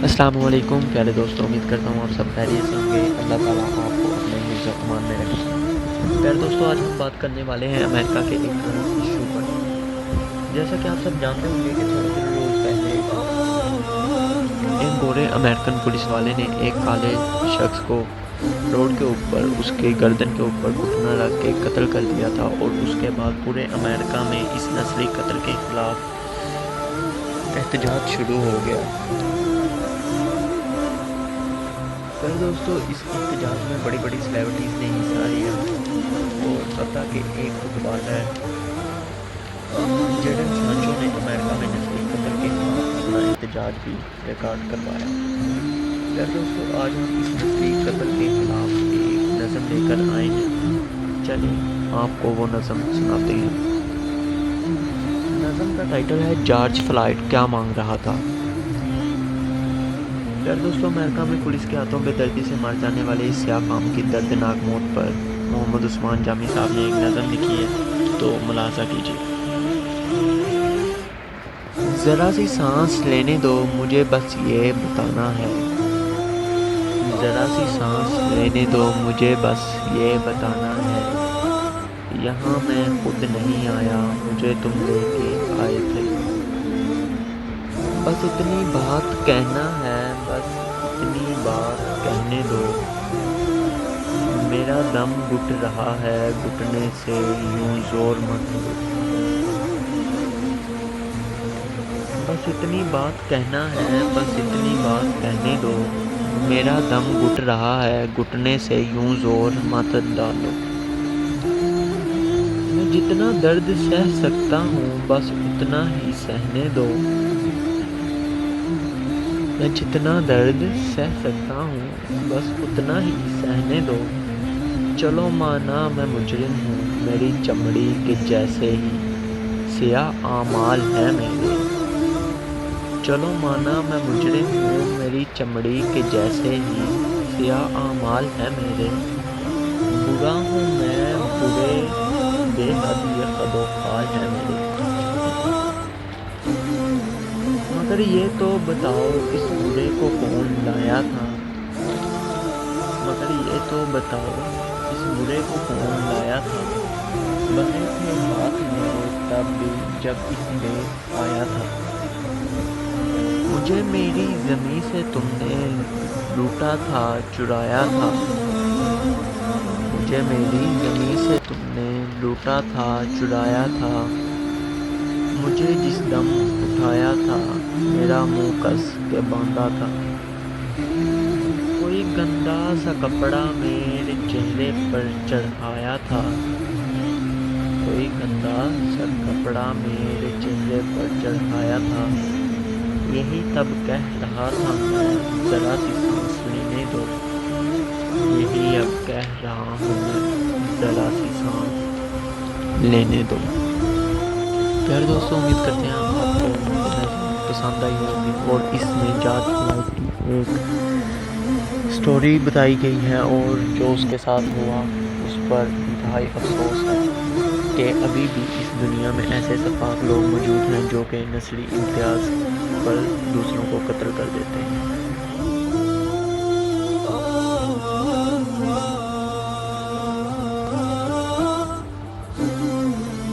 السلام علیکم پیارے دوستوں، امید کرتا ہوں آپ سب خیریت سے ہوں گے۔ اللہ تعالیٰ آپ کو اپنے حفظ و امان میں رکھے۔ پیارے دوستوں، آج ہم بات کرنے والے ہیں امریکہ کے ایک ایشو پر۔ جیسا کہ آپ سب جانتے ہوں گے کہ تھوڑے دن روز پہلے ایک گورے امریکن پولیس والے نے ایک کالے شخص کو روڈ کے اوپر اس کے گردن کے اوپر گھٹنا رکھ کے قتل کر دیا تھا، اور اس کے بعد پورے امریکہ میں اس نسلی قتل کے خلاف احتجاج شروع ہو گیا۔ پہلے دوستوں، اس احتجاج میں بڑی بڑی سیلیبریٹیز نے حصہ لیا، اور حتیٰ کہ ایک فٹ بالر جیڈن سانچو نے امریکہ میں نسلی قتل کے خلاف اپنا احتجاج بھی ریکارڈ کروایا۔ پہلے دوستوں، آج ہم اس نسلی قتل کے خلاف ایک نظم لے کر آئے ہیں۔ چلیں آپ کو وہ نظم سناتے ہیں۔ نظم کا ٹائٹل ہے جارج فلائیڈ کیا مانگ رہا تھا۔ پیارے دوستوں، امریکہ میں پولیس کے ہاتھوں بے دردی سے مار جانے والے اس سیاہ فام کی دردناک موت پر محمد عثمان جامی صاحب نے ایک نظم لکھی ہے، تو ملاحظہ کیجیے۔ ذرا سی سانس لینے دو، مجھے بس یہ بتانا ہے۔ ذرا سی سانس لینے دو، مجھے بس یہ بتانا ہے۔ یہاں میں خود نہیں آیا، مجھے تم لے کے آئے تھے۔ بس اتنی بات کہنا ہے، بس اتنی بات کہنے دو۔ میرا دم گھٹ رہا ہے، گھٹنے سے یوں زور مت دو۔ بس اتنی بات کہنا ہے، بس اتنی بات کہنے دو۔ میرا دم گھٹ رہا ہے، گھٹنے سے یوں زور مت ڈالو۔ میں جتنا درد سہ سکتا ہوں، بس اتنا ہی سہنے دو۔ میں جتنا درد سہ سکتا ہوں، بس اتنا ہی سہنے دو۔ چلو مانا میں مجرم ہوں، میری چمڑی کے جیسے ہی سیاہ اعمال ہیں میرے۔ چلو مانا میں مجرم ہوں، میری چمڑی کے جیسے ہی سیاہ اعمال ہیں میرے۔ برا ہوں میں، برے بے حد یہ خد و خال ہیں میرے۔ مگر یہ تو بتاؤ اس برے کو کون لایا تھا۔ مگر یہ تو بتاؤ اس برے کو کون لایا تھا۔ بندھے تھے ہاتھ میرے تب بھی جب اس نے آیا تھا۔ مجھے میری زمیں سے تم نے لوٹا تھا، چرایا تھا۔ مجھے میری زمیں سے تم نے لوٹا تھا، چرایا تھا۔ مجھے جس دم اٹھایا تھا، میرا منہ کس کے باندھا تھا۔ کوئی گندا سا کپڑا میرے چہرے پر چڑھایا تھا۔ کوئی گندا سا کپڑا میرے چہرے پر چڑھایا تھا۔ یہی تب کہہ رہا تھا میں، ذرا سی سانس لینے دو۔ یہی اب کہہ رہا ہوں میں، ذرا سی سانس لینے دو۔ پیارے دوستوں، امید کرتے ہیں آپ کو پسند آئی ہوگی، اور اس میں جارج فلائیڈ کی ایک سٹوری بتائی گئی ہے، اور جو اس کے ساتھ ہوا اس پر انتہائی افسوس ہے کہ ابھی بھی اس دنیا میں ایسے سفاک لوگ موجود ہیں جو کہ نسلی امتیاز پر دوسروں کو قتل کر دیتے ہیں۔